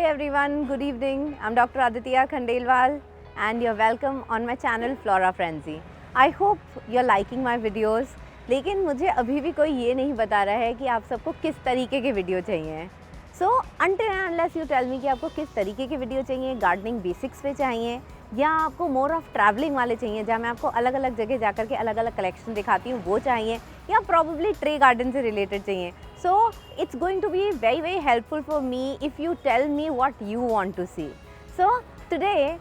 everyone, good evening. I'm Dr. Aditya Khandelwal and you're welcome on my channel Flora Frenzy. I hope you're liking my videos. लेकिन मुझे अभी भी कोई ये नहीं बता रहा है कि आप सबको किस तरीके के वीडियो चाहिए. So until and unless you tell me कि आपको किस तरीके के वीडियो चाहिए, गार्डनिंग बेसिक्स पे चाहिए या आपको मोर ऑफ ट्रैवलिंग वाले चाहिए जहाँ मैं आपको अलग अलग जगह जाकर के अलग अलग कलेक्शन दिखाती हूँ वो चाहिए या प्रॉब्ली ट्रे गार्डन से रिलेटेड चाहिए. So it's going to be very helpful for me if you tell me what you want to see. So today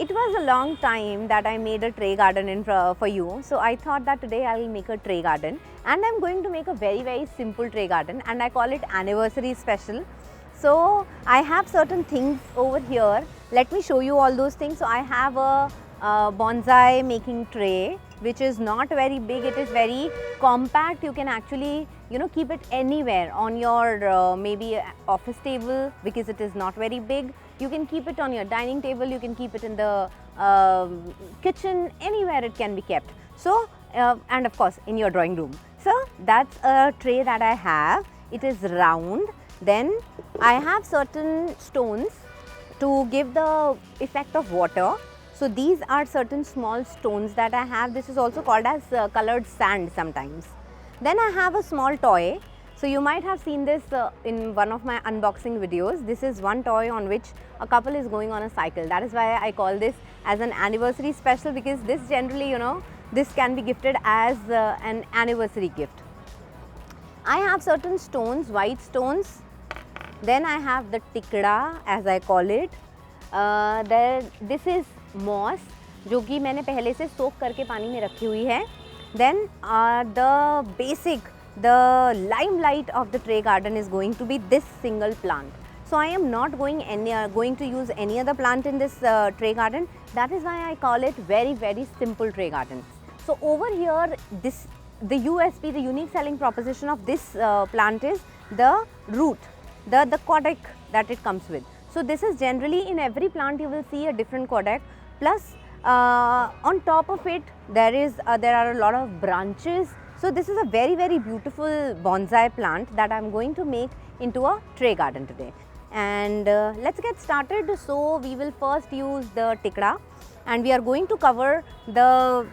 it was a long time that I made a tray garden for you. So I thought that today I will make a tray garden and I'm going to make a very simple tray garden and I call it anniversary special. So I have certain things over here. Let me show you all those things. So I have a bonsai making tray which is not very big, it is very compact. You can actually keep it anywhere on your maybe office table because it is not very big. You can keep it on your dining table, you can keep it in the kitchen, anywhere it can be kept. So and of course in your drawing room. So that's a tray that I have. It is round. Then I have certain stones to give the effect of water. So these are certain small stones that I have. This is also called as colored sand sometimes. Then I have a small toy. So you might have seen this in one of my unboxing videos. This is one toy on which a couple is going on a cycle. That is why I call this as an anniversary special, because this generally, this can be gifted as an anniversary gift. I have certain stones, white stones. Then I have the tikda, as I call it. This is moss, जो कि मैंने पहले से सोक करके पानी में रखी हुई है. Then the basic, the limelight of the tray garden is going to be this single plant. So I am not going to use any other plant in this tray garden. That is why I call it very simple tray garden. So over here, the USP, the unique selling proposition of this plant is the root, the caudex that it comes with. So this is generally in every plant you will see a different caudex. Plus on top of it there are a lot of branches. So this is a very beautiful bonsai plant that I am going to make into a tray garden today. And let's get started. So we will first use the tikda and we are going to cover the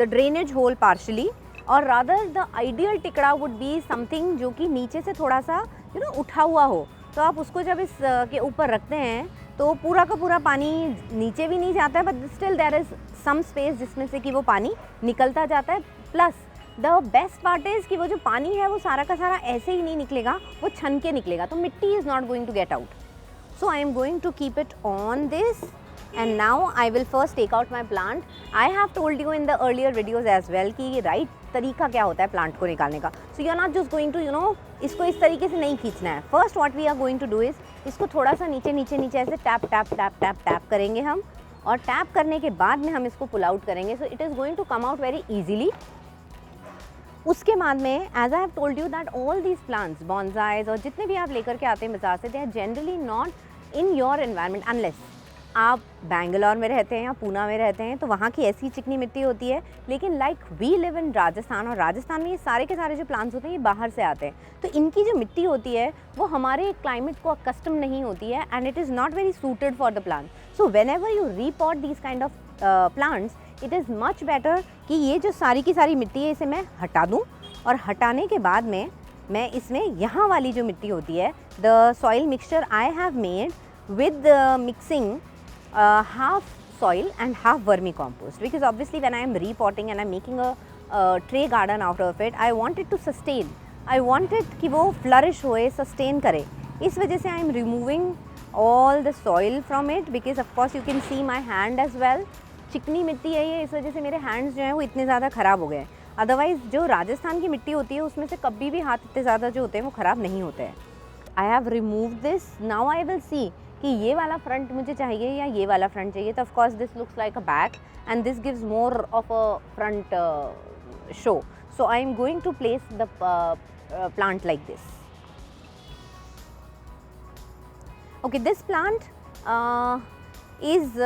drainage hole partially, or rather the ideal tikda would be something जो कि नीचे से थोड़ा सा उठा हुआ हो. तो आप उसको जब इस के ऊपर रखते हैं तो पूरा का पूरा पानी नीचे भी नहीं जाता है, but still there is some space जिसमें से कि वो पानी निकलता जाता है. Plus the best part is कि वो जो पानी है वो सारा का सारा ऐसे ही नहीं निकलेगा, वो छन के निकलेगा, तो मिट्टी is not going to get out. So I am going to keep it on this. And now I will first take out my plant. I have told you in the earlier videos as well कि right तरीका क्या होता है plant को निकालने का. So you are not just going to इसको इस तरीके से नहीं खींचना है. First what we are going to do is इसको थोड़ा सा नीचे ऐसे टैप करेंगे हम, और टैप करने के बाद में हम इसको पुल आउट करेंगे. So it is going to come out very easily. उसके बाद में as I have told you that all these plants, bonsais और जितने भी आप लेकर के आते हैं बाजार से, they are generally not in your environment unless आप बेंगलोर में रहते हैं या पूना में रहते हैं तो वहाँ की ऐसी चिकनी मिट्टी होती है. लेकिन like we live in Rajasthan, और राजस्थान में ये सारे के सारे जो प्लांट्स होते हैं ये बाहर से आते हैं, तो इनकी जो मिट्टी होती है वो हमारे क्लाइमेट को कस्टम नहीं होती है and it is not very suited for the plant. So when ever you repot this kind of plants, it is much better कि ये जो सारी की सारी मिट्टी है इसे मैं हटा दूँ, और हटाने के बाद में मैं इसमें यहाँ वाली जो मिट्टी होती है, the soil mixture I have made with mixing half soil and half vermicompost, because obviously when I am repotting and I am making a tray garden out of it, I want it to sustain. I want it कि वो flourish होए, sustain करे. इस वजह से I am removing all the soil from it, because of course you can see my hand as well. चिकनी मिट्टी है ये, इस वजह से मेरे hands जो हैं वो इतने ज़्यादा ख़राब हो गए. अदरवाइज़ जो राजस्थान की मिट्टी होती है उसमें से कभी भी हाथ इतने ज़्यादा जो होते हैं वो ख़राब नहीं होते हैं. I have removed this. Now I will see कि ये वाला फ्रंट मुझे चाहिए या ये वाला फ्रंट चाहिए. तो of course this looks like a back end this gives more of a front show. So I am going to place the plant like this. Okay, this plant is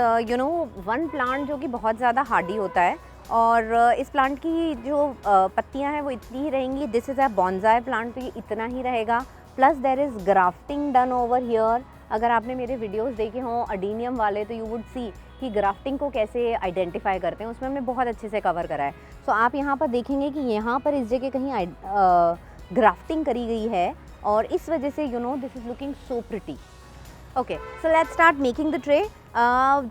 one plant जो कि बहुत ज़्यादा Hardy होता है, और इस plant की जो पत्तियां हैं वो इतनी ही रहेंगी. This is a bonsai plant, तो ये इतना ही रहेगा. Plus there is grafting done over here. अगर आपने मेरे वीडियोस देखे हों अडीनियम वाले तो यू वुड सी कि ग्राफ्टिंग को कैसे आइडेंटिफाई करते हैं, उसमें हमने बहुत अच्छे से कवर करा है। सो आप यहाँ पर देखेंगे कि यहाँ पर इस जगह कहीं ग्राफ्टिंग करी गई है और इस वजह से you know this is looking so pretty. Okay, so let's start making the tray.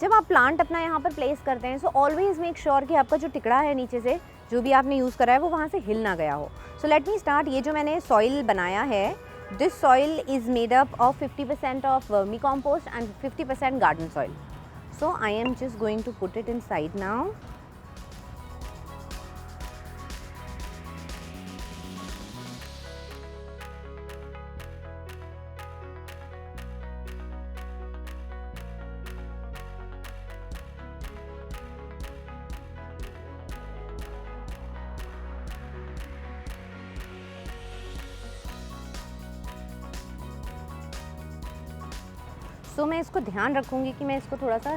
जब आप प्लांट अपना यहाँ पर प्लेस करते हैं सो ऑलवेज़ मेक श्योर कि आपका जो टिकड़ा है नीचे से जो भी आपने यूज़ करा है वो वहाँ से हिल ना गया हो। So let me start. ये जो मैंने सॉइल बनाया है, this soil is made up of 50% of vermi compost and 50% garden soil. So I am just going to put it inside now. सो मैं इसको ध्यान रखूँगी कि मैं इसको थोड़ा सा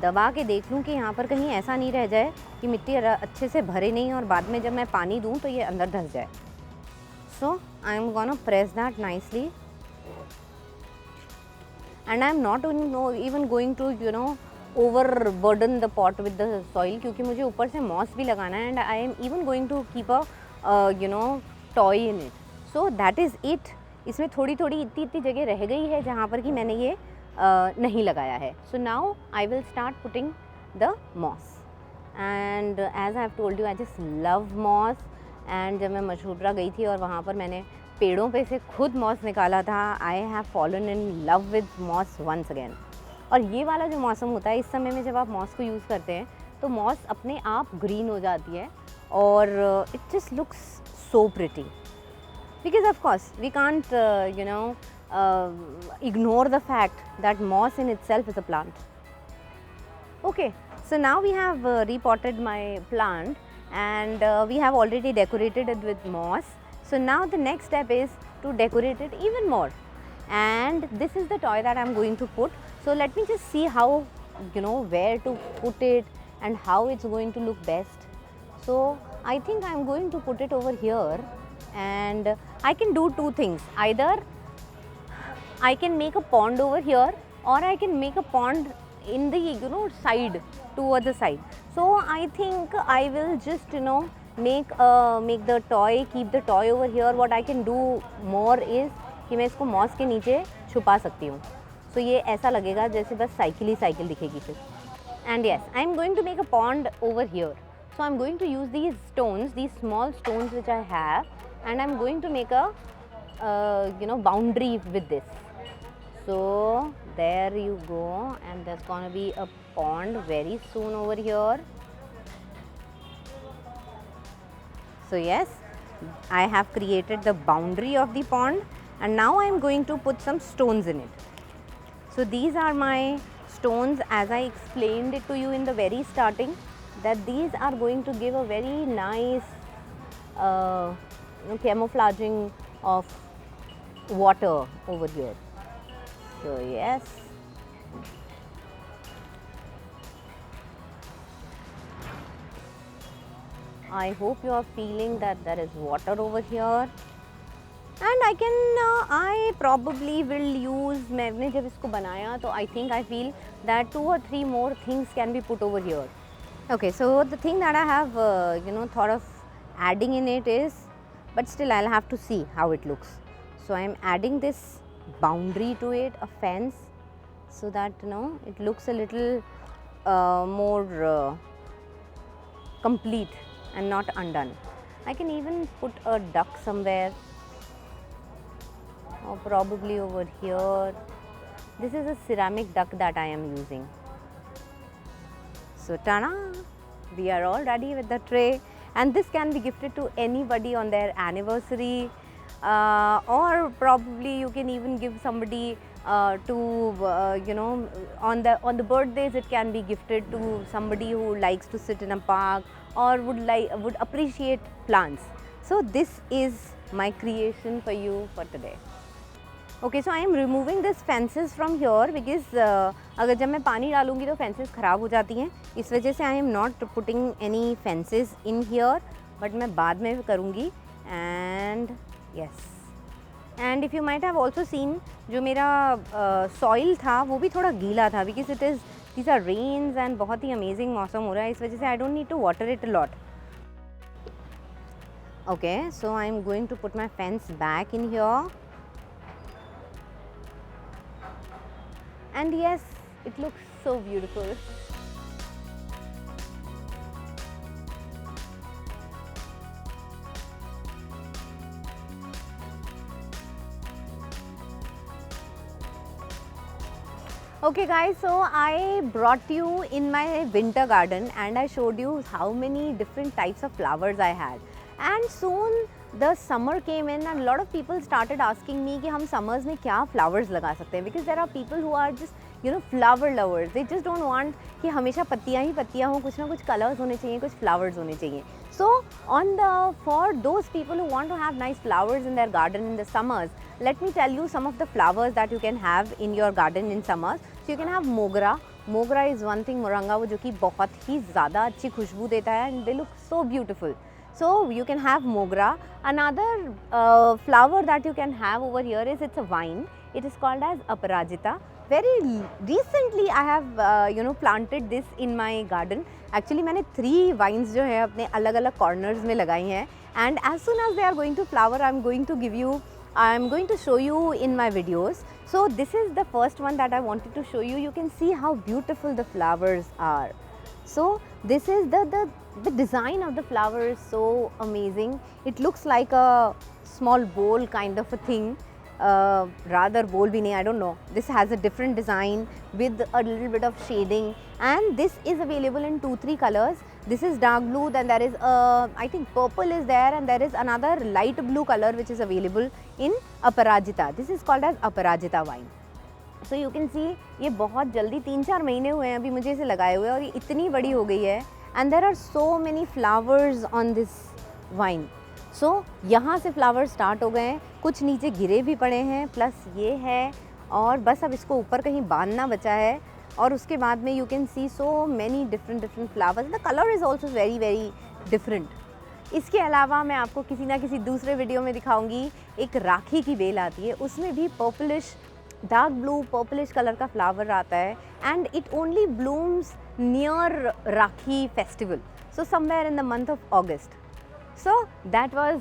दबा के देख लूँ कि यहाँ पर कहीं ऐसा नहीं रह जाए कि मिट्टी अच्छे से भरे नहीं और बाद में जब मैं पानी दूँ तो ये अंदर धंस जाए। So I am gonna press that nicely and I am not even going to you know overburden the pot with the soil, क्योंकि मुझे ऊपर से मॉस भी लगाना है and I am even going to keep a you know toy in it. So that is it. इसमें थोड़ी थोड़ी इतनी जगह रह गई है जहाँ पर कि मैंने ये नहीं लगाया है। So now I will start putting the moss and as I have told you I just love moss. And जब मैं मशहूरा गई थी और वहाँ पर मैंने पेड़ों पे से खुद मॉस निकाला था, I have fallen in love with moss once again. और ये वाला जो मौसम होता है इस समय में जब आप मॉस को यूज़ करते हैं तो मॉस अपने आप ग्रीन हो जाती है और it just looks so pretty because of course we can't ignore the fact that moss in itself is a plant. Okay, so now we have repotted my plant and we have already decorated it with moss. So now the next step is to decorate it even more, and this is the toy that I'm going to put. So let me just see how, you know, where to put it and how it's going to look best. So I think I'm going to put it over here. And I can do two things. Either I can make a pond over here or I can make a pond in the side, towards the side. So I think I will just make the toy, keep the toy over here. What I can do more is कि मैं इसको moss के नीचे छुपा सकती हूँ। So ये ऐसा लगेगा जैसे बस साइकिल ही साइकिल दिखेगी फिर। And yes, I am going to make a pond over here. So I am going to use these stones, these small stones which I have, and I'm going to make a boundary with this. So there you go, and there's gonna be a pond very soon over here. So yes, I have created the boundary of the pond and now I'm going to put some stones in it. So these are my stones, as I explained it to you in the very starting, that these are going to give a very nice camouflaging of water over here. So yes, I hope you are feeling that there is water over here, and I probably will use, मैंने जब इसको बनाया तो I think I feel that 2 or 3 more things can be put over here. Okay, so the thing that I have thought of adding in it is, but still I'll have to see how it looks. So I am adding this boundary to it, a fence, so that it looks a little more complete and not undone. I can even put a duck somewhere, or probably over here. This is a ceramic duck that I am using. So ta-da! We are all ready with the tray, and this can be gifted to anybody on their anniversary, or probably you can even give somebody on the birthdays. It can be gifted to somebody who likes to sit in a park or would appreciate plants. So this is my creation for you for today. Okay, so I am removing this fences from here because अगर जब मैं पानी डालूँगी तो fences ख़राब हो जाती हैं, इस वजह से I am not putting any fences in here, but मैं बाद में करूँगी. And yes, and if you might have also seen, जो मेरा सॉइल था वो भी थोड़ा गीला था, because it is these are rains and बहुत ही अमेजिंग मौसम हो रहा है, इस वजह से I don't need to water it a lot. Okay, so I am going to put my fence back in here. And yes, it looks so beautiful. Okay guys, so I brought you in my winter garden and I showed you how many different types of flowers I had. And soon the summer came in and a lot of people started asking me कि हम summers में क्या flowers लगा सकते हैं, because there are people who are just flower lovers. They just don't want कि हमेशा पत्तियाँ ही पत्तियाँ हों, कुछ ना कुछ colors होने चाहिए, कुछ flowers होने चाहिए. So for those people who want to have nice flowers in their garden in the summers, let me tell you some of the flowers that you can have in your garden in summers. So you can have mogra. Mogra is one thing, मोरंगा, वो जो कि बहुत ही ज़्यादा अच्छी खुशबू देता है and they look so beautiful. So you can have mogra. Another flower that you can have over here is, it's a vine. It is called as Aparajita. Very recently I have planted this in my garden. Actually मैंने 3 vines जो है अपने अलग अलग corners में लगाई हैं, and as soon as they are going to flower, I'm going to show you in my videos. So this is the first one that I wanted to show you. You can see how beautiful the flowers are. So this is the design of the flower is so amazing. It looks like a small bowl kind of a thing. Rather bowl bhi nahi, I don't know. This has a different design with a little bit of shading, and this is available in 2-3 colors. This is dark blue, then there is I think purple is there, and there is another light blue color which is available in Aparajita. This is called as Aparajita vine. So you can see ये बहुत जल्दी 3-4 महीने हुए हैं अभी मुझे इसे लगाए हुए, और ये इतनी बड़ी हो गई है, and there are so many flowers on this vine. So यहाँ से flowers start हो गए हैं, कुछ नीचे गिरे भी पड़े हैं, प्लस ये है, और बस अब इसको ऊपर कहीं बांधना बचा है, और उसके बाद में you can see so many different flowers. The color is also very different. इसके अलावा मैं आपको किसी ना किसी दूसरे वीडियो में दिखाऊंगी, एक राखी की बेल आती है, उसमें भी purplish, dark blue purplish colour का फ्लावर आता है, and it only blooms near Rakhi festival, so somewhere in the month of August. So that was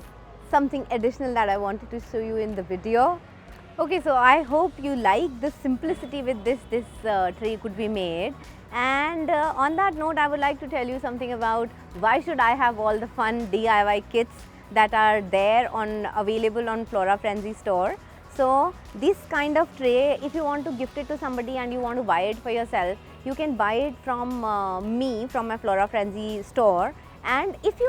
something additional that I wanted to show you in the video. Okay, so I hope you like the simplicity with this tree could be made. And on that note, I would like to tell you something about why should I have all the fun DIY kits that are there available on Flora Frenzy store. So this kind of tray, if you want to gift it to somebody and you want to buy it for yourself, you can buy it from me, from my Flora Frenzy store. And if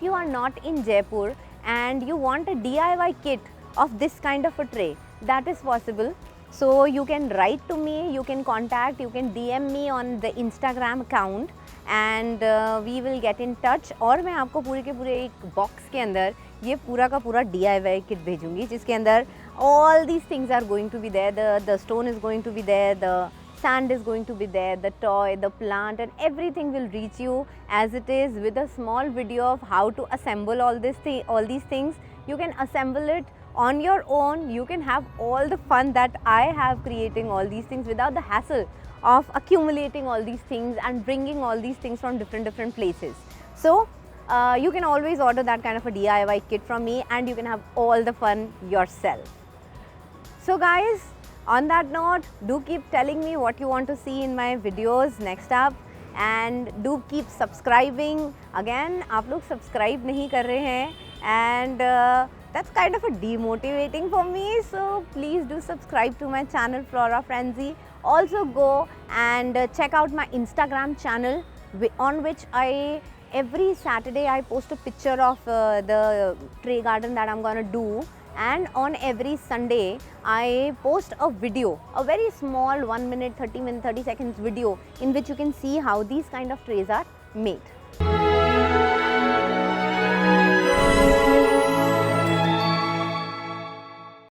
you are not in Jaipur and you want a DIY kit of this kind of a tray, that is possible. So you can write to me, you can contact, you can DM me on the Instagram account, and we will get in touch. और मैं आपको पूरे के पूरे एक box के अंदर ये पूरा का पूरा DIY किट भेजूंगी, जिसके अंदर all these things are going to be there. The stone is going to be there, the sand is going to be there, the toy, the plant, and everything will reach you as it is, with a small video of how to assemble all these things. You can assemble it on your own. You can have all the fun that I have creating all these things without the hassle of accumulating all these things and bringing all these things from different places. So you can always order that kind of a DIY kit from me, and you can have all the fun yourself. So guys, on that note, do keep telling me what you want to see in my videos next up, and do keep subscribing. Again, आप लोग subscribe नहीं कर रहे हैं, and that's kind of a demotivating for me. So please do subscribe to my channel Flora Frenzy. Also go and check out my Instagram channel, on which every Saturday I post a picture of the tray garden that I'm gonna do. And on every Sunday, I post a video, a very small 1 minute, 30 seconds video, in which you can see how these kind of trays are made.